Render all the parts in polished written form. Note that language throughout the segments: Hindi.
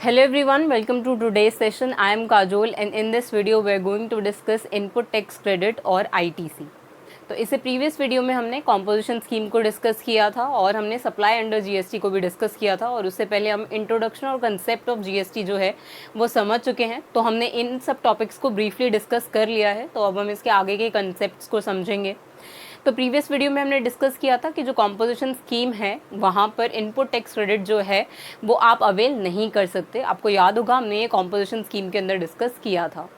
Hello everyone, welcome to today's session. I am Kajol and in this video we are going to discuss input tax credit और ITC. तो इससे प्रीवियस वीडियो में हमने कॉम्पोजिशन स्कीम को डिस्कस किया था और हमने सप्लाई अंडर जीएसटी को भी डिस्कस किया था और उससे पहले हम इंट्रोडक्शन और कंसेप्ट ऑफ जीएसटी जो है वो समझ चुके हैं। तो हमने इन सब टॉपिक्स को ब्रीफली डिस्कस कर लिया है, तो अब हम इसके आगे के कंसेप्ट्स को समझेंगे। तो प्रीवियस वीडियो में हमने डिस्कस किया था कि जो कॉम्पोजिशन स्कीम है वहाँ पर इनपुट टैक्स क्रेडिट जो है वो आप अवेल नहीं कर सकते। आपको याद होगा हमने ये कॉम्पोजिशन स्कीम के अंदर डिस्कस किया था।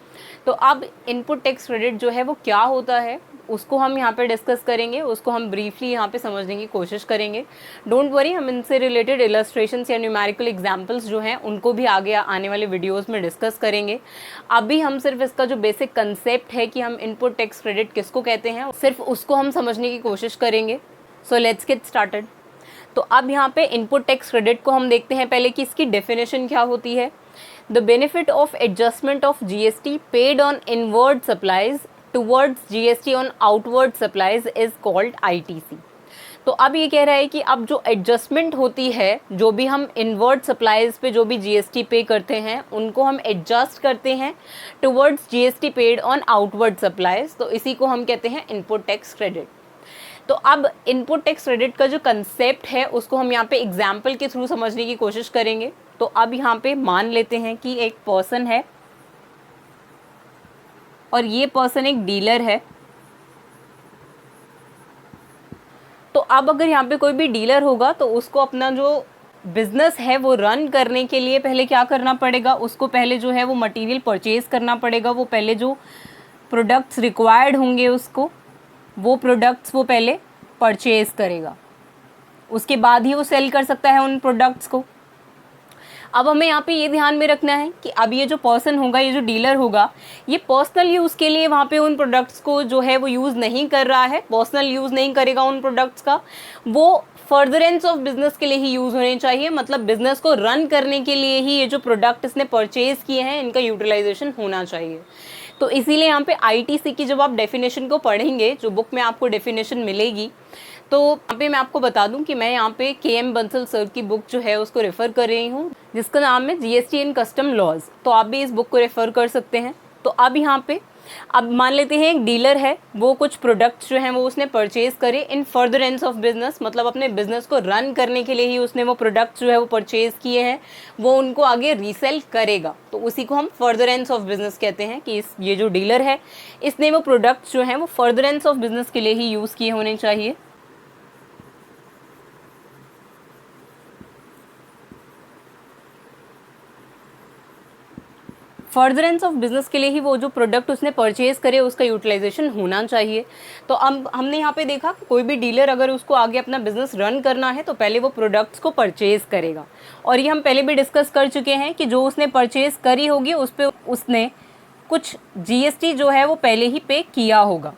तो अब इनपुट टैक्स क्रेडिट जो है वो क्या होता है उसको हम यहाँ पे डिस्कस करेंगे, उसको हम ब्रीफली यहाँ पे समझने की कोशिश करेंगे। डोंट वरी, हम इनसे रिलेटेड इलस्ट्रेशंस या न्यूमेरिकल एग्जांपल्स जो हैं उनको भी आगे आने वाले वीडियोस में डिस्कस करेंगे। अभी हम सिर्फ इसका जो बेसिक कंसेप्ट है कि हम इनपुट टैक्स क्रेडिट किसको कहते हैं सिर्फ उसको हम समझने की कोशिश करेंगे। So let's get started. तो अब यहाँ पे इनपुट टैक्स क्रेडिट को हम देखते हैं पहले कि इसकी डेफिनेशन क्या होती है। The benefit of adjustment of GST paid on inward supplies towards GST on outward supplies is called ITC. तो अब ये कह रहा है कि अब जो एडजस्टमेंट होती है, जो भी हम इनवर्ड सप्लाईज पे जो भी जीएसटी पे करते हैं उनको हम एडजस्ट करते हैं towards GST paid on outward supplies, तो इसी को हम कहते हैं इनपुट टैक्स क्रेडिट। तो अब इनपुट टैक्स क्रेडिट का जो कंसेप्ट है उसको हम यहाँ पे एग्जाम्पल के थ्रू समझने की कोशिश करेंगे। तो अब यहाँ पे मान लेते हैं कि एक पर्सन है और ये पर्सन एक डीलर है। तो अब अगर यहाँ पे कोई भी डीलर होगा तो उसको अपना जो बिजनेस है वो रन करने के लिए पहले क्या करना पड़ेगा, उसको पहले जो है वो मटेरियल परचेज करना पड़ेगा। वो पहले जो प्रोडक्ट्स रिक्वायर्ड होंगे उसको वो प्रोडक्ट्स वो पहले परचेज करेगा, उसके बाद ही वो सेल कर सकता है उन प्रोडक्ट्स को। अब हमें यहाँ पे ये ध्यान में रखना है कि अब ये जो पर्सन होगा, ये जो डीलर होगा, ये पर्सनल यूज़ के लिए वहाँ पे उन प्रोडक्ट्स को जो है वो यूज़ नहीं कर रहा है, पर्सनल यूज़ नहीं करेगा उन प्रोडक्ट्स का। वो फर्दरेंस ऑफ बिजनेस के लिए ही यूज़ होने चाहिए, मतलब बिजनेस को रन करने के लिए ही ये जो प्रोडक्ट इसने परचेज किए हैं इनका यूटिलाइजेशन होना चाहिए। तो इसीलिए यहाँ पे आईटीसी की जब आप डेफिनेशन को पढ़ेंगे, जो बुक में आपको डेफिनेशन मिलेगी, तो यहाँ पे मैं आपको बता दूं कि मैं यहाँ पे KM बंसल सर की बुक जो है उसको रेफ़र कर रही हूँ, जिसका नाम है जीएसटी एंड कस्टम लॉज। तो आप भी इस बुक को रेफ़र कर सकते हैं। तो अब यहाँ पे अब मान लेते हैं एक डीलर है, वो कुछ प्रोडक्ट्स जो हैं वो उसने परचेज करे इन फर्दरेंस ऑफ बिजनेस, मतलब अपने बिजनेस को रन करने के लिए ही उसने वो प्रोडक्ट्स जो है वो परचेज किए हैं, वो उनको आगे रीसेल करेगा। तो उसी को हम फर्दरेंस ऑफ बिजनेस कहते हैं कि ये जो डीलर है इसने वो प्रोडक्ट्स जो हैं वो फर्दरेंस ऑफ बिजनेस के लिए ही यूज़ किए होने चाहिए। फर्दरेंस ऑफ बिजनेस के लिए ही वो जो प्रोडक्ट उसने परचेज करे उसका यूटिलाइजेशन होना चाहिए। तो अब हमने यहाँ पे देखा कि कोई भी डीलर अगर उसको आगे अपना बिजनेस रन करना है तो पहले वो प्रोडक्ट्स को परचेज करेगा, और ये हम पहले भी डिस्कस कर चुके हैं कि जो उसने परचेज करी होगी उस पर उसने कुछ जीएसटी जो है वो पहले ही पे किया होगा।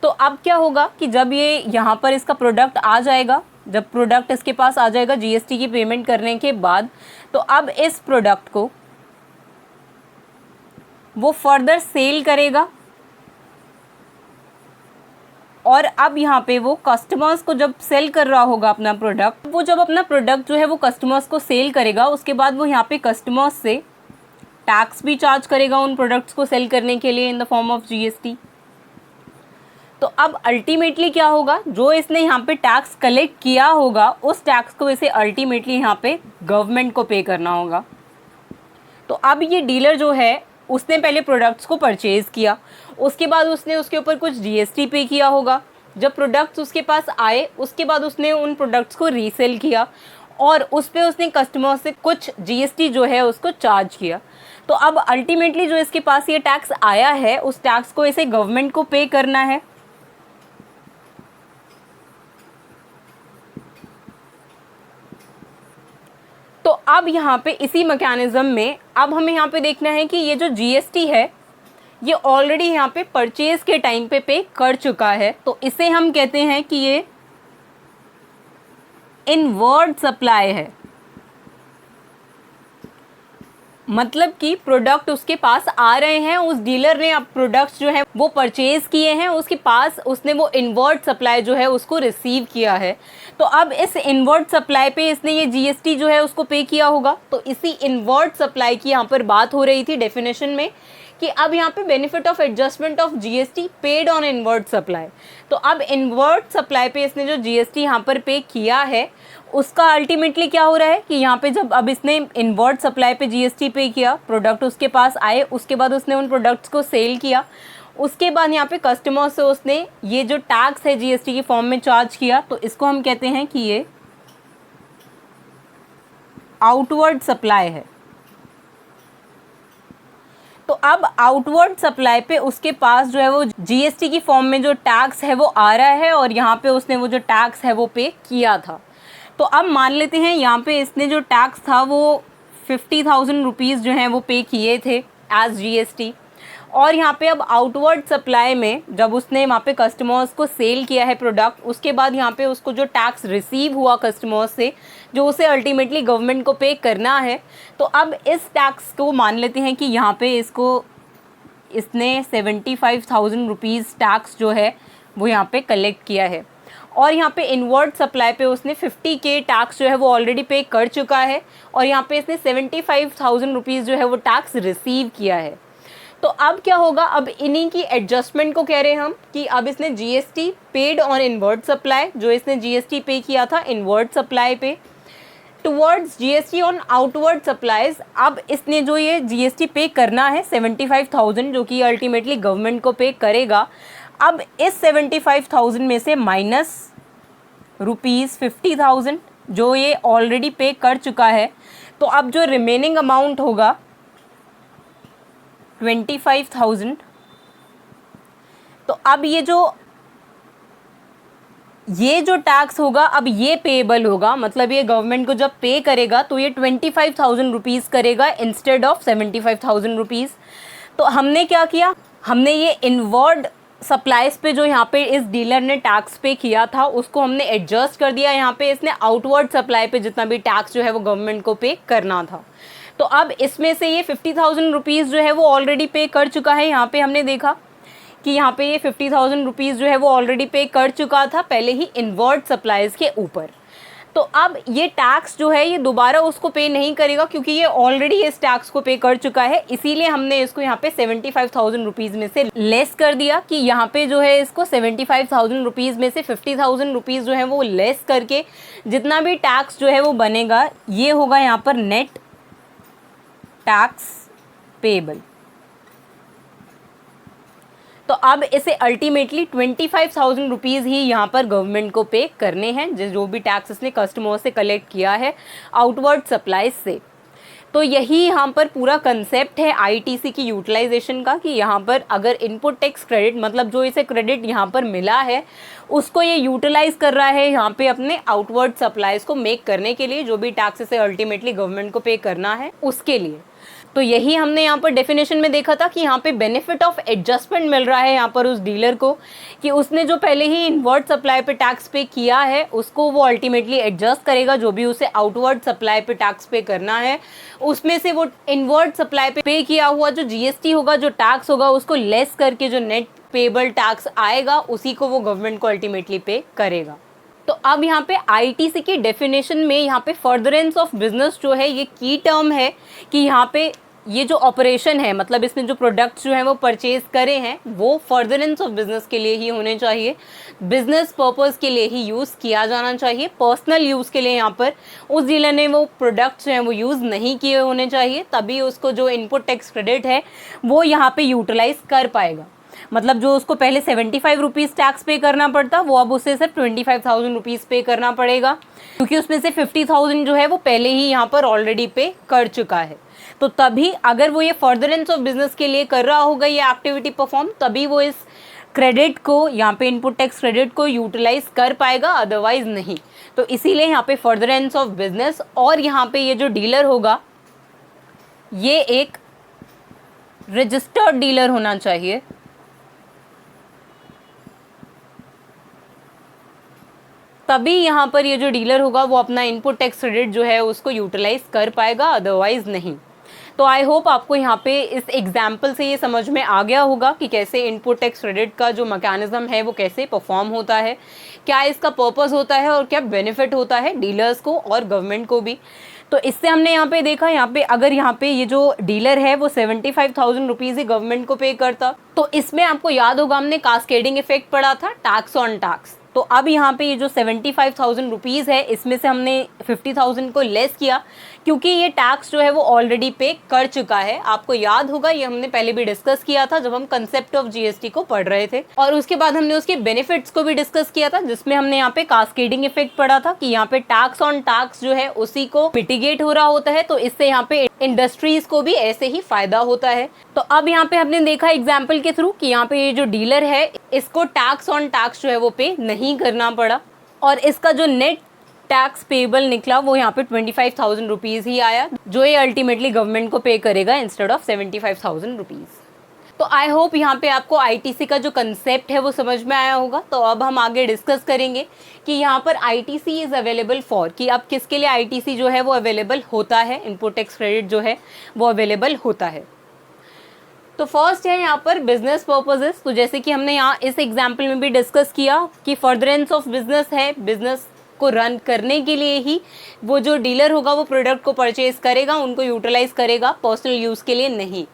तो अब क्या होगा कि जब ये यहाँ पर इसका प्रोडक्ट आ जाएगा, जब प्रोडक्ट इसके पास आ जाएगा जीएसटी की पेमेंट करने के बाद, तो अब इस प्रोडक्ट को वो फर्दर सेल करेगा। और अब यहाँ पे वो कस्टमर्स को जब सेल कर रहा होगा अपना प्रोडक्ट, वो जब अपना प्रोडक्ट जो है वो कस्टमर्स को सेल करेगा, उसके बाद वो यहाँ पे कस्टमर्स से टैक्स भी चार्ज करेगा उन प्रोडक्ट्स को सेल करने के लिए in the form of GST. तो अब अल्टीमेटली क्या होगा, जो इसने यहाँ पे टैक्स कलेक्ट किया होगा उस टैक्स को इसे अल्टीमेटली यहाँ पे गवर्नमेंट को पे करना होगा। तो अब ये डीलर जो है उसने पहले प्रोडक्ट्स को परचेज़ किया, उसके बाद उसने उसके ऊपर कुछ जीएसटी पे किया होगा। जब प्रोडक्ट्स उसके पास आए उसके बाद उसने उन प्रोडक्ट्स को रीसेल किया और उस पे उसने कस्टमर से कुछ जीएसटी जो है उसको चार्ज किया। तो अब अल्टीमेटली जो इसके पास ये टैक्स आया है उस टैक्स को इसे गवर्नमेंट को पे करना है। तो अब यहाँ पे इसी मैकेनिज्म में अब हमें यहाँ पे देखना है कि ये जो जीएसटी है ये ऑलरेडी यहाँ पे परचेज के टाइम पे कर चुका है, तो इसे हम कहते हैं कि ये इनवर्ड सप्लाई है। मतलब कि प्रोडक्ट उसके पास आ रहे हैं, उस डीलर ने अब प्रोडक्ट्स जो है वो परचेज किए हैं, उसके पास उसने वो इनवर्ट सप्लाई जो है उसको रिसीव किया है। तो अब इस इनवर्ट सप्लाई पे इसने ये जीएसटी जो है उसको पे किया होगा। तो इसी इनवर्ट सप्लाई की यहाँ पर बात हो रही थी डेफिनेशन में कि अब यहाँ पे benefit of adjustment of GST paid on inward supply. तो अब इनवर्ट सप्लाई पे इसने जो जीएसटी यहाँ पर पे किया है उसका अल्टीमेटली क्या हो रहा है कि यहाँ पे जब अब इसने इनवर्ट सप्लाई पे जीएसटी पे किया, प्रोडक्ट उसके पास आए, उसके बाद उसने उन प्रोडक्ट्स को सेल किया, उसके बाद यहाँ पे कस्टमर से उसने ये जो टैक्स है जीएसटी के फॉर्म में चार्ज किया, तो इसको हम कहते हैं कि ये आउटवर्ड सप्लाई है। तो अब आउटवर्ड सप्लाई पे उसके पास जो है वो जीएसटी की फॉर्म में जो टैक्स है वो आ रहा है और यहाँ पे उसने वो जो टैक्स है वो पे किया था। तो अब मान लेते हैं यहाँ पे इसने जो टैक्स था वो 50,000 रुपीज़ जो हैं वो पे किए थे एज जीएसटी। और यहाँ पे अब आउटवर्ड सप्लाई में जब उसने वहाँ पे कस्टमर्स को सेल किया है प्रोडक्ट, उसके बाद यहाँ पे उसको जो टैक्स रिसीव हुआ कस्टमर्स से, जो उसे अल्टीमेटली गवर्नमेंट को पे करना है, तो अब इस टैक्स को मान लेते हैं कि यहाँ पे इसने 75,000 रुपीज़ टैक्स जो है वो यहाँ पे कलेक्ट किया है। और यहाँ पे इनवर्ट सप्लाई पे उसने 50K टैक्स जो है वो ऑलरेडी पे कर चुका है और यहाँ पे इसने 75,000 रुपीज़ जो है वो टैक्स रिसीव किया है। तो अब क्या होगा, अब इन्हीं की एडजस्टमेंट को कह रहे हैं हम कि अब इसने GST paid on inward supply, जो इसने जीएसटी पे किया था इनवर्ट सप्लाई पे, towards GST on outward supplies, अब इसने जो ये जीएसटी पे करना है 75,000 जो कि अल्टीमेटली गवर्नमेंट को पे करेगा। अब इस 75,000 में से माइनस ₹50,000 जो ये ऑलरेडी पे कर चुका है, तो अब जो रिमेनिंग अमाउंट होगा 25,000। तो अब ये जो टैक्स होगा अब ये पेएबल होगा, मतलब ये गवर्नमेंट को जब पे करेगा तो ये 25,000 रुपीज़ करेगा इंस्टेड ऑफ 75,000 रुपीज़। तो हमने क्या किया, हमने ये इनवर्ड सप्लाईज पे जो यहाँ पे इस डीलर ने टैक्स पे किया था उसको हमने एडजस्ट कर दिया। यहाँ पे इसने आउटवर्ड सप्लाई पे जितना भी टैक्स जो है वो गवर्नमेंट को पे करना था। तो अब इसमें से ये 50,000 रुपीज़ जो है वो ऑलरेडी पे कर चुका है। यहाँ पे हमने देखा कि यहाँ पे ये 50,000 रुपीज़ जो है वो ऑलरेडी पे कर चुका था पहले ही इनवर्ट सप्लाईज के ऊपर। तो अब ये टैक्स जो है ये दोबारा उसको पे नहीं करेगा क्योंकि ये ऑलरेडी इस टैक्स को पे कर चुका है, इसीलिए हमने इसको यहाँ पे 75,000 रुपीज़ में से लेस कर दिया कि यहाँ पे जो है इसको 75,000 रुपीज़ में से 50,000 रुपीज़ जो है वो लेस करके जितना भी टैक्स जो है वो बनेगा ये होगा यहाँ पर नेट टैक्स पेएबल। तो अब इसे अल्टीमेटली 25,000 रुपीज़ ही यहाँ पर गवर्नमेंट को पे करने हैं जो भी टैक्स इसने कस्टमर से कलेक्ट किया है आउटवर्ड सप्लाईज से। तो यही यहाँ पर पूरा कंसेप्ट है आईटीसी की यूटिलाइजेशन का कि यहाँ पर अगर इनपुट टैक्स क्रेडिट मतलब जो इसे क्रेडिट यहाँ पर मिला है उसको ये यूटिलाइज कर रहा है यहाँ पे अपने आउटवर्ड सप्लाईज को मेक करने के लिए, जो भी टैक्स इसे अल्टीमेटली गवर्नमेंट को पे करना है उसके लिए। तो यही हमने यहाँ पर डेफिनेशन में देखा था कि यहाँ पे बेनिफिट ऑफ एडजस्टमेंट मिल रहा है यहाँ पर उस डीलर को कि उसने जो पहले ही इनवर्ट सप्लाई पे टैक्स पे किया है उसको वो अल्टीमेटली एडजस्ट करेगा, जो भी उसे आउटवर्ड सप्लाई पे टैक्स पे करना है उसमें से वो इनवर्ट सप्लाई पे किया हुआ जो जीएसटी होगा, जो टैक्स होगा, उसको लेस करके जो नेट पेएबल टैक्स आएगा उसी को वो गवर्नमेंट को अल्टीमेटली पे करेगा। तो अब यहाँ पे आईटीसी की डेफिनेशन में यहाँ पे फर्दरेंस ऑफ बिजनेस जो है ये की टर्म है कि यहाँ पे ये जो ऑपरेशन है मतलब इसने जो प्रोडक्ट्स जो हैं वो परचेज करे हैं वो फर्दरेंस ऑफ बिजनेस के लिए ही होने चाहिए, बिजनेस पर्पस के लिए ही यूज़ किया जाना चाहिए। पर्सनल यूज़ के लिए यहाँ पर उस डीलर ने वो प्रोडक्ट्स जो हैं वो यूज़ नहीं किए होने चाहिए, तभी उसको जो इनपुट टैक्स क्रेडिट है वो यहाँ पे यूटिलाइज कर पाएगा। मतलब जो उसको पहले 75 रुपीज़ टैक्स पे करना पड़ता वो अब उसे सिर्फ 25,000 रुपीज़ पे करना पड़ेगा क्योंकि उसमें से 50,000 जो है वो पहले ही यहाँ पर ऑलरेडी पे कर चुका है। तो तभी अगर वो ये फर्दरेंस ऑफ बिजनेस के लिए कर रहा होगा ये एक्टिविटी परफॉर्म, तभी वो इस क्रेडिट को यहाँ पे इनपुट टैक्स क्रेडिट को यूटिलाइज कर पाएगा, अदरवाइज नहीं। तो इसीलिए यहाँ पे फर्दरेंस ऑफ बिजनेस और यहाँ पे ये जो डीलर होगा ये एक रजिस्टर्ड डीलर होना चाहिए। तभी यहाँ पर ये जो डीलर होगा वो अपना इनपुट टैक्स क्रेडिट जो है उसको यूटिलाइज कर पाएगा, अदरवाइज नहीं। तो आई होप आपको यहाँ पे इस एग्जाम्पल से ये समझ में आ गया होगा कि कैसे इनपुट टैक्स क्रेडिट का जो मैकेनिज्म है वो कैसे परफॉर्म होता है, क्या इसका पर्पस होता है और क्या बेनिफिट होता है डीलर्स को और गवर्नमेंट को भी। तो इससे हमने यहाँ पे देखा, यहाँ पे अगर यहाँ पे ये जो डीलर है वो 75,000 रुपीज़ ही गवर्नमेंट को पे करता, तो इसमें आपको याद होगा हमने कास्केडिंग इफेक्ट पढ़ा था, टैक्स ऑन टैक्स। तो अब यहाँ पे ये जो 75,000 रुपीज़ है इसमें से हमने 50,000 को लेस किया, क्योंकि ये टैक्स जो है वो ऑलरेडी पे कर चुका है। आपको याद होगा ये हमने पहले भी डिस्कस किया था जब हम कंसेप्ट ऑफ जीएसटी को पढ़ रहे थे, और उसके बाद हमने उसके बेनिफिट्स को भी डिस्कस किया था, जिसमें हमने यहाँ पे कास्केडिंग इफेक्ट पढ़ा था कि यहाँ पे टैक्स ऑन टैक्स जो है उसी को मिटिगेट हो रहा होता है, तो इससे यहाँ पे इंडस्ट्रीज को भी ऐसे ही फायदा होता है। तो अब यहाँ पे हमने देखा एग्जाम्पल के थ्रू कि यहाँ पे ये जो डीलर है इसको टैक्स ऑन टैक्स जो है वो पे नहीं करना पड़ा, और इसका जो नेट टैक्स पेबल निकला वो यहाँ पे 25,000 रुपीज़ ही आया, जो ये अल्टीमेटली गवर्नमेंट को पे करेगा इंस्टेड ऑफ 75,000 रुपीज़। तो आई होप यहाँ पे आपको आईटीसी का जो कंसेप्ट है वो समझ में आया होगा। तो अब हम आगे डिस्कस करेंगे कि यहाँ पर आईटीसी इज़ अवेलेबल फॉर, कि अब किसके लिए आईटीसी जो है वो अवेलेबल होता है, इनपुट टैक्स क्रेडिट जो है वो अवेलेबल होता है। तो फर्स्ट है यहाँ पर बिजनेस पर्पसेस। तो जैसे कि हमने यहाँ इस एग्जाम्पल में भी डिस्कस किया कि फर्दरेंस ऑफ बिजनेस है, बिजनेस को रन करने के लिए ही वो जो डीलर होगा वो प्रोडक्ट को परचेज करेगा, उनको यूटिलाइज करेगा, पर्सनल यूज़ के लिए नहीं।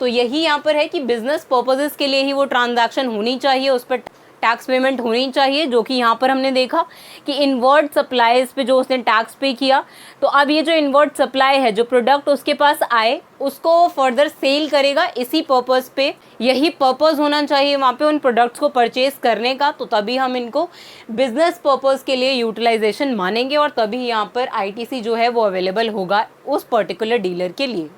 तो यही यहाँ पर है कि बिजनेस पर्पसेस के लिए ही वो ट्रांजैक्शन होनी चाहिए, उस पर टैक्स पेमेंट होनी चाहिए, जो कि यहाँ पर हमने देखा कि इनवर्ड सप्लाईज पे जो उसने टैक्स पे किया, तो अब ये जो इनवर्ड सप्लाई है, जो प्रोडक्ट उसके पास आए उसको फर्दर सेल करेगा इसी पर्पस पे, यही पर्पस होना चाहिए वहाँ पे उन प्रोडक्ट्स को परचेज करने का। तो तभी हम इनको बिजनेस पर्पस के लिए यूटिलाइजेशन मानेंगे और तभी यहाँ पर आईटीसी जो है वो अवेलेबल होगा उस पर्टिकुलर डीलर के लिए।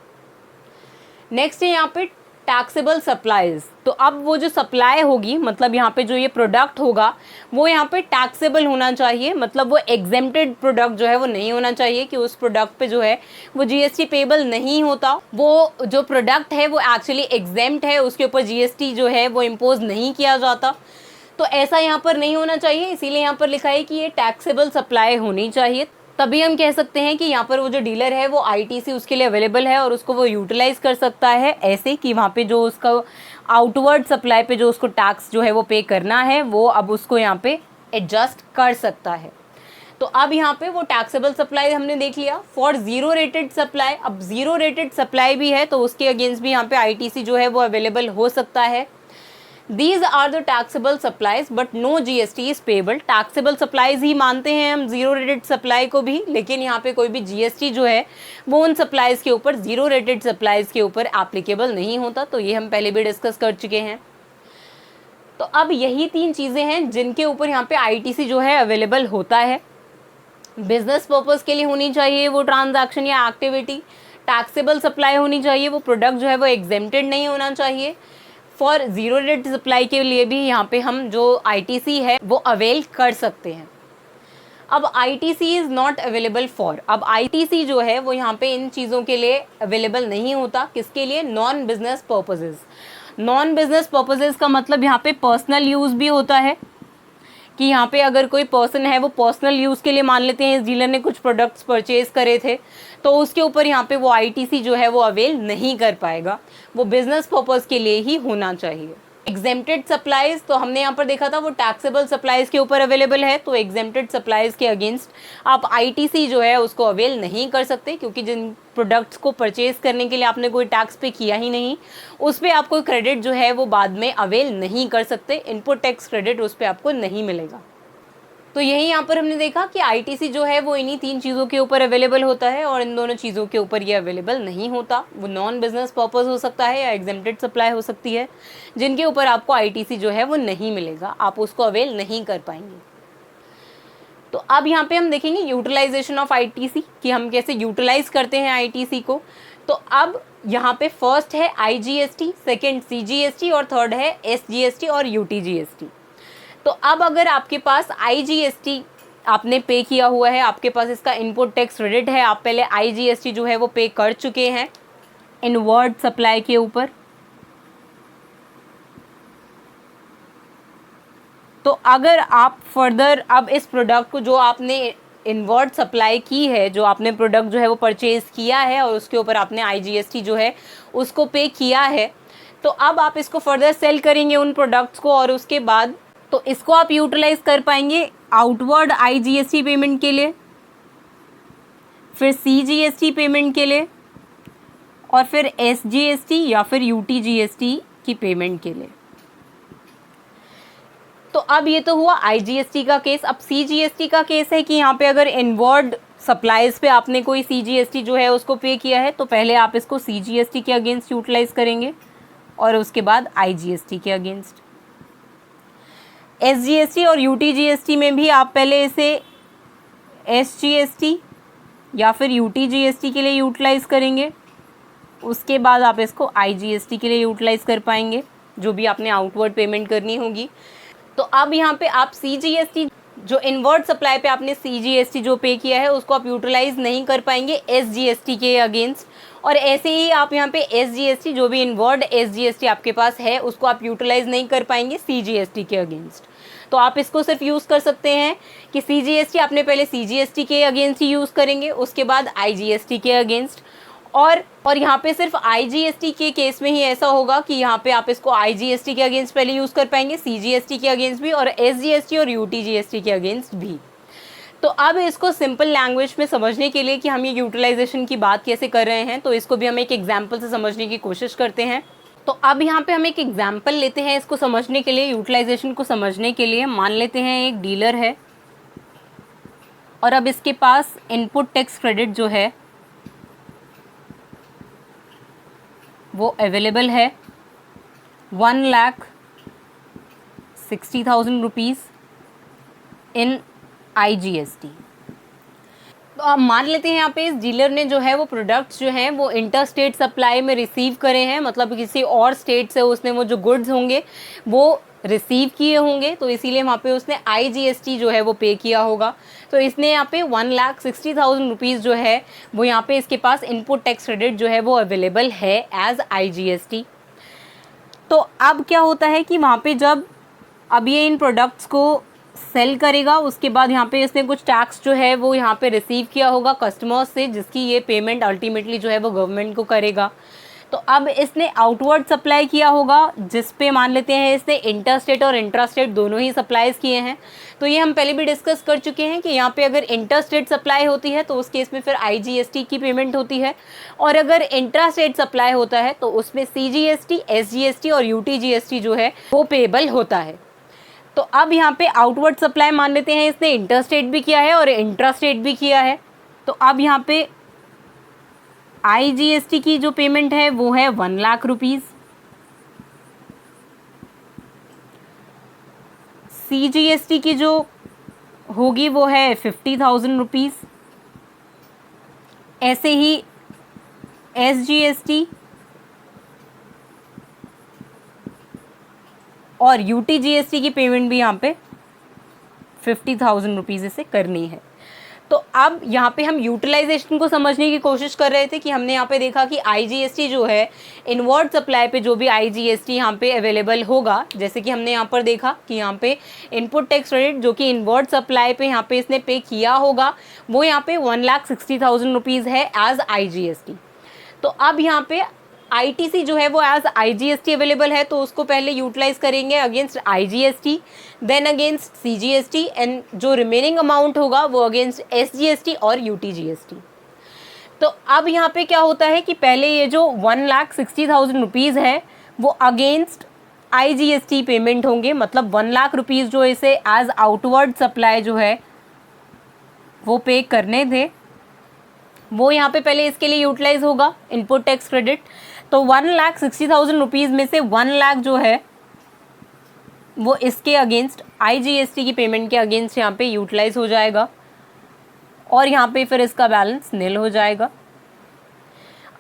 नेक्स्ट है यहाँ पे टैक्सेबल सप्लाईज। तो अब वो जो सप्लाई होगी, मतलब यहाँ पे जो ये प्रोडक्ट होगा वो यहाँ पे टैक्सेबल होना चाहिए, मतलब वो एग्जेम्प्टेड प्रोडक्ट जो है वो नहीं होना चाहिए कि उस प्रोडक्ट पे जो है वो जीएसटी पेबल नहीं होता। वो जो प्रोडक्ट है वो एक्चुअली एग्जेम्प्ट है, उसके ऊपर जीएसटी जो है वो इम्पोज नहीं किया जाता, तो ऐसा यहाँ पर नहीं होना चाहिए। इसीलिए यहाँ पर लिखा है कि ये टैक्सेबल सप्लाई होनी चाहिए, तभी हम कह सकते हैं कि यहाँ पर वो जो डीलर है वो आईटीसी उसके लिए अवेलेबल है और उसको वो यूटिलाइज कर सकता है, ऐसे कि वहाँ पे जो उसका आउटवर्ड सप्लाई पे जो उसको टैक्स जो है वो पे करना है वो अब उसको यहाँ पे एडजस्ट कर सकता है। तो अब यहाँ पे वो टैक्सेबल सप्लाई हमने देख लिया। फॉर जीरो रेटेड सप्लाई, अब जीरो रेटेड सप्लाई भी है तो उसके अगेंस्ट भी यहाँ पे आईटीसी जो है वो अवेलेबल हो सकता है। These are the taxable supplies but no GST is payable। Taxable supplies ही मानते हैं हम जीरो रेटेड सप्लाई को भी, लेकिन यहाँ पे कोई भी जीएसटी जो है वो उन सप्लाईज के ऊपर, जीरो रेटेड सप्लाईज के ऊपर एप्लीकेबल नहीं होता। तो ये हम पहले भी डिस्कस कर चुके हैं। तो अब यही तीन चीज़ें हैं जिनके ऊपर यहाँ पे आईटीसी जो है अवेलेबल होता है। बिजनेस पर्पज़ के लिए होनी चाहिए वो ट्रांजैक्शन या एक्टिविटी, टैक्सेबल सप्लाई होनी चाहिए, वो प्रोडक्ट जो है वो एग्जेम्प्टेड नहीं होना चाहिए। फॉर जीरो रेट सप्लाई के लिए भी यहाँ पे हम जो आईटीसी है वो अवेल कर सकते हैं। अब ITC is not available for, अब आईटीसी जो है वो यहाँ पे इन चीज़ों के लिए अवेलेबल नहीं होता। किसके लिए? Non business purposes. Non business purposes का मतलब यहाँ पे पर्सनल यूज़ भी होता है, कि यहाँ पे अगर कोई पर्सन है वो पर्सनल यूज़ के लिए, मान लेते हैं इस डीलर ने कुछ प्रोडक्ट्स परचेज करे थे, तो उसके ऊपर यहाँ पे वो आईटीसी जो है वो अवेल नहीं कर पाएगा, वो बिजनेस पर्पज़ के लिए ही होना चाहिए। एग्जेम्प्टेड सप्लाईज, तो हमने यहाँ पर देखा था वो टैक्सेबल सप्लाईज के ऊपर अवेलेबल है, तो एग्जेम्प्टेड सप्लाईज के अगेंस्ट आप आईटीसी जो है उसको अवेल नहीं कर सकते, क्योंकि जिन प्रोडक्ट्स को परचेज करने के लिए आपने कोई टैक्स पे किया ही नहीं, उस पर आप कोई क्रेडिट जो है वो बाद में अवेल नहीं कर सकते, इनपुट टैक्स क्रेडिट उस पर आपको नहीं मिलेगा। तो यही यहाँ पर हमने देखा कि आईटीसी जो है वो इन्हीं तीन चीज़ों के ऊपर अवेलेबल होता है और इन दोनों चीज़ों के ऊपर ये अवेलेबल नहीं होता। वो नॉन बिजनेस पर्पस हो सकता है या एग्जेम्प्टेड सप्लाई हो सकती है, जिनके ऊपर आपको आईटीसी जो है वो नहीं मिलेगा, आप उसको अवेल नहीं कर पाएंगे। तो अब यहाँ पे हम देखेंगे यूटिलाइजेशन ऑफ आईटीसी, कि हम कैसे यूटिलाइज करते हैं आईटीसी को। तो अब यहाँ पे फर्स्ट है आईजीएसटी, सेकेंड सीजीएसटी और थर्ड है एसजीएसटी और यूटीजीएसटी। तो अब अगर आपके पास आईजीएसटी आपने पे किया हुआ है, आपके पास इसका इनपुट टैक्स क्रेडिट है, आप पहले आईजीएसटी जो है वो पे कर चुके हैं इनवर्ड सप्लाई के ऊपर, तो अगर आप फर्दर अब इस प्रोडक्ट को जो आपने इनवर्ड सप्लाई की है, जो आपने प्रोडक्ट जो है वो परचेज़ किया है और उसके ऊपर आपने IGST जो है उसको पे किया है, तो अब आप इसको फर्दर सेल करेंगे उन प्रोडक्ट्स को, और उसके बाद तो इसको आप यूटिलाइज़ कर पाएंगे आउटवर्ड IGST पेमेंट के लिए, फिर CGST पेमेंट के लिए, और फिर SGST या फिर UTGST की पेमेंट के लिए। तो अब ये तो हुआ IGST का केस। अब CGST का केस है कि यहाँ पे अगर इनवर्ड सप्लाईज पे आपने कोई CGST जो है उसको पे किया है, तो पहले आप इसको CGST के अगेंस्ट यूटिलाइज करेंगे और उसके बाद IGST के अगेंस्ट। SGST और UTGST में भी आप पहले इसे SGST या फिर UTGST के लिए यूटिलाइज करेंगे, उसके बाद आप इसको IGST के लिए यूटिलाइज कर पाएंगे, जो भी आपने आउटवर्ड पेमेंट करनी होगी। तो अब यहाँ पे आप CGST जो इनवर्ड सप्लाई पे आपने CGST जो पे किया है उसको आप यूटिलाइज नहीं कर पाएंगे SGST के अगेंस्ट, और ऐसे ही आप यहाँ पे SGST जो भी इनवर्ड SGST आपके पास है उसको आप यूटिलाइज नहीं कर पाएंगे CGST के अगेंस्ट। तो आप इसको सिर्फ यूज़ कर सकते हैं कि CGST आपने पहले CGST के अगेंस्ट ही यूज़ करेंगे, उसके बाद IGST के अगेंस्ट, और यहाँ पे सिर्फ IGST के केस में ही ऐसा होगा कि यहाँ पे आप इसको IGST के अगेंस्ट पहले यूज़ कर पाएंगे, CGST के अगेंस्ट भी, और SGST और UTGST के अगेंस्ट भी। तो अब इसको सिंपल लैंग्वेज में समझने के लिए कि हम ये यूटिलाइजेशन की बात कैसे कर रहे हैं, तो इसको भी हम एक एग्जाम्पल से समझने की कोशिश करते हैं। तो अब यहाँ पे हम एक एग्जाम्पल लेते हैं इसको समझने के लिए, यूटिलाइजेशन को समझने के लिए। मान लेते हैं एक डीलर है और अब इसके पास इनपुट टैक्स क्रेडिट जो है वो अवेलेबल है 1,60,000 रुपीज़ इन IGST। तो अब मान लेते हैं यहाँ पे इस डीलर ने जो है वो प्रोडक्ट्स जो हैं वो इंटर स्टेट सप्लाई में रिसीव करे हैं, मतलब किसी और स्टेट से उसने वो जो गुड्स होंगे वो रिसीव किए होंगे, तो इसीलिए वहाँ पे उसने IGST जो है वो पे किया होगा। तो इसने यहाँ पे 1,60,000 रुपीज़ जो है वो यहाँ पे इसके पास इनपुट टैक्स क्रेडिट जो है वो अवेलेबल है एज IGST। तो अब क्या होता है कि वहाँ पे जब अब ये इन प्रोडक्ट्स को सेल करेगा, उसके बाद यहाँ पे इसने कुछ टैक्स जो है वो यहाँ पे रिसीव किया होगा कस्टमर्स से, जिसकी ये पेमेंट अल्टीमेटली जो है वो गवर्नमेंट को करेगा। तो अब इसने आउटवर्ड सप्लाई किया होगा, जिस पे मान लेते हैं इसने इंटर स्टेट और इंट्रा स्टेट दोनों ही सप्लाईज किए हैं। तो ये हम पहले भी डिस्कस कर चुके हैं कि यहाँ पे अगर इंटर स्टेट सप्लाई होती है तो उस केस में फिर IGST की पेमेंट होती है, और अगर इंट्रा स्टेट सप्लाई होता है तो उसमें CGST, SGST और UTGST जो है वो पेबल होता है। तो अब यहाँ पे आउटवर्ड सप्लाई मान लेते हैं इसने इंटर स्टेट भी किया है और इंट्रा स्टेट भी किया है। तो अब यहाँ पे IGST की जो पेमेंट है वो है 1,00,000 रुपीज़, CGST की जो होगी वो है 50,000 रुपीज़, ऐसे ही SGST और UTGST की पेमेंट भी यहाँ पे 50,000 रुपीज़ इसे करनी है। तो अब यहाँ पे हम यूटिलाइजेशन को समझने की कोशिश कर रहे थे कि हमने यहाँ पे देखा कि IGST जो है इनवर्ड सप्लाई पे जो भी IGST यहाँ पे अवेलेबल होगा, जैसे कि हमने यहाँ पर देखा कि यहाँ पे इनपुट टैक्स क्रेडिट जो कि इनवर्ड सप्लाई पे यहाँ पे इसने पे किया होगा वो यहाँ पे 1,60,000 रुपीज़ है एज IGST। तो अब यहाँ पे ITC जो है वो एज IGST अवेलेबल है, तो उसको पहले यूटिलाइज करेंगे against IGST, then against CGST, and जो रिमेनिंग अमाउंट होगा वो अगेंस्ट SGST और UTGST। तो अब यहाँ पे क्या होता है कि पहले ये जो 1,60,000 रुपीज़ है वो अगेंस्ट IGST पेमेंट होंगे, मतलब 1,00,000 रुपीज़ जो इसे एज आउटवर्ड सप्लाई जो है वो पे करने थे वो यहाँ पे पहले इसके लिए यूटिलाइज होगा इनपुट टैक्स क्रेडिट। तो 1,60,000 रुपीज़ में से 1,00,000 जो है वो इसके अगेंस्ट IGST की पेमेंट के अगेंस्ट यहाँ पे यूटिलाइज हो जाएगा, और यहाँ पे फिर इसका बैलेंस निल हो जाएगा।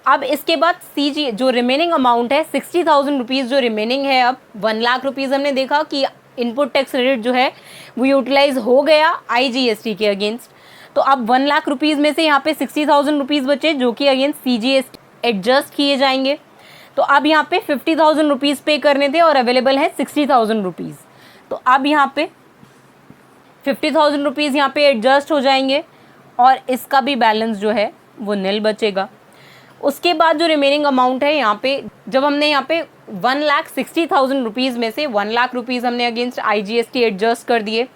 अब इसके बाद CG जो रिमेनिंग अमाउंट है 60,000 रुपीज़ जो रिमेनिंग है, अब 1,00,000 रुपीज़ हमने देखा कि इनपुट टैक्स क्रेडिट जो है वो यूटिलाइज हो गया IGST के अगेंस्ट। तो अब 1,00,000 रुपीज़ में से यहाँ पे 60,000 रुपीज़ बचे जो कि अगेंस्ट CGST एडजस्ट किए जाएंगे। तो अब यहाँ पे 50,000 रुपीज़ पे करने थे और अवेलेबल है 60,000 रुपीज़। तो अब यहाँ पे 50,000 रुपीज़ यहाँ पे एडजस्ट हो जाएंगे, और इसका भी बैलेंस जो है वो नील बचेगा। उसके बाद जो रिमेनिंग अमाउंट है यहाँ पे, जब हमने यहाँ पे 1,60,000 रुपीज़ में से 1 लाख रुपीज़ हमने अगेंस्ट IGST एडजस्ट कर दिए,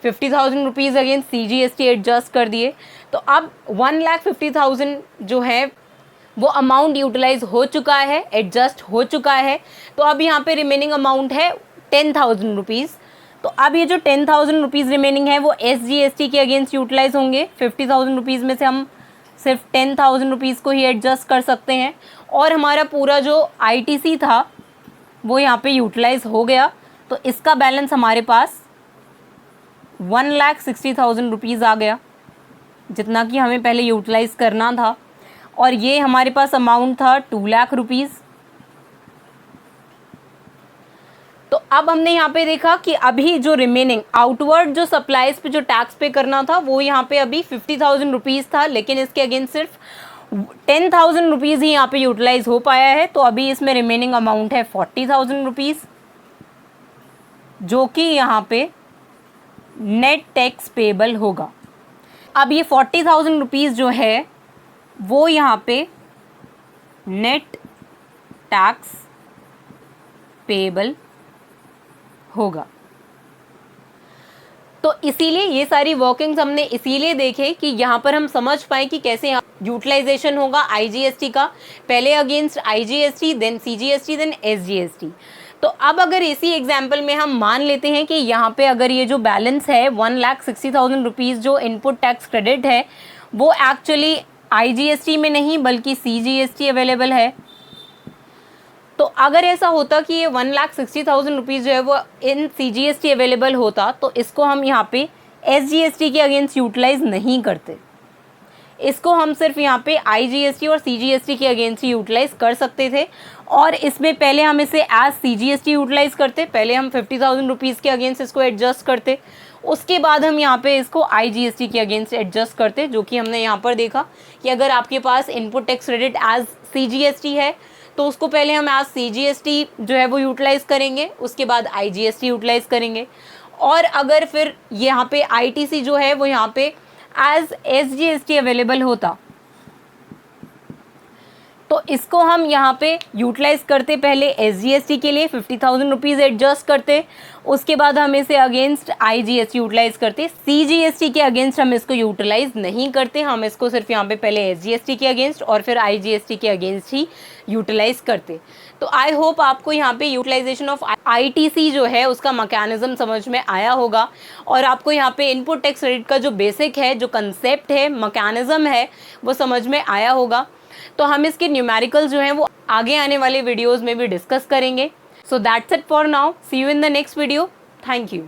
50,000 रुपीज़ अगेंस्ट CGST एडजस्ट कर दिए, तो अब 1,50,000 जो है वो अमाउंट यूटिलाइज हो चुका है, एडजस्ट हो चुका है। तो अब यहाँ पे रिमेनिंग अमाउंट है 10,000 रुपीज़। तो अब ये जो 10,000 रुपीज़ रिमेनिंग है वो SGST के अगेंस्ट यूटिलाइज होंगे। 50,000 रुपीज़ में से हम सिर्फ 10,000 रुपीज़ को ही एडजस्ट कर सकते हैं और हमारा पूरा जो ITC था वो यहाँ पे यूटिलाइज हो गया। तो इसका बैलेंस हमारे पास 1,60,000 रुपीज़ आ गया, जितना कि हमें पहले यूटिलाइज करना था। और ये हमारे पास अमाउंट था 2 लाख रुपीज़। तो अब हमने यहाँ पे देखा कि अभी जो रिमेनिंग आउटवर्ड जो सप्लाईज पे जो टैक्स पे करना था वो यहाँ पे अभी 50,000 रुपीज़ था, लेकिन इसके अगेंस्ट सिर्फ 10,000 रुपीज़ ही यहाँ पे यूटिलाइज हो पाया है। तो अभी इसमें रिमेनिंग अमाउंट है 40,000 रुपीज़, जो कि यहाँ पे नेट टैक्स पेबल होगा। अब ये 40,000 रुपीज़ जो है वो यहाँ पे नेट टैक्स पेबल होगा। तो इसीलिए ये सारी वर्किंग्स हमने इसीलिए देखे कि यहाँ पर हम समझ पाए कि कैसे यूटिलाइजेशन होगा IGST का, पहले against IGST, then CGST, then SGST। तो अब अगर इसी एग्जाम्पल में हम मान लेते हैं कि यहाँ पे अगर ये जो बैलेंस है 1,60,000 रुपीज़ जो इनपुट टैक्स क्रेडिट है वो एक्चुअली IGST में नहीं बल्कि CGST अवेलेबल है। तो अगर ऐसा होता कि ये 1,60,000 रुपीज़ जो है वो इन CGST अवेलेबल होता तो इसको हम यहाँ पे SGST के अगेंस्ट यूटिलाइज नहीं करते, इसको हम सिर्फ यहाँ पे IGST और CGST के अगेंस्ट ही यूटिलाइज कर सकते थे। और इसमें पहले हम इसे एज CGST यूटिलाइज करते, पहले हम 50,000 रुपीज़ के अगेंस्ट इसको एडजस्ट करते, उसके बाद हम यहाँ पे इसको IGST के अगेंस्ट एडजस्ट करते, जो कि हमने यहाँ पर देखा कि अगर आपके पास input tax credit as CGST है तो उसको पहले हम एज CGST जो है वो यूटिलाइज करेंगे, उसके बाद IGST यूटिलाइज करेंगे। और अगर फिर यहाँ पे ITC जो है वो यहाँ पे एज SGST अवेलेबल होता तो इसको हम यहाँ पे यूटिलाइज करते, पहले SGST के लिए 50,000 रुपीज़ एडजस्ट करते, उसके बाद हम इसे अगेंस्ट IGST यूटिलाइज करते। CGST के अगेंस्ट हम इसको यूटिलाइज नहीं करते, हम इसको सिर्फ यहाँ पे पहले SGST के अगेंस्ट और फिर IGST के अगेंस्ट ही यूटिलाइज करते। तो आई होप आपको यहाँ पे यूटिलाइजेशन ऑफ ITC जो है उसका मैकेनिज्म समझ में आया होगा और आपको यहाँ पे इनपुट टैक्स क्रेडिट का जो बेसिक है, जो कंसेप्ट है, मैकेनिज्म है, वो समझ में आया होगा। तो हम इसके न्यूमेरिकल्स जो हैं वो आगे आने वाले वीडियोस में भी डिस्कस करेंगे। So that's it for now, see you in the next video. Thank you.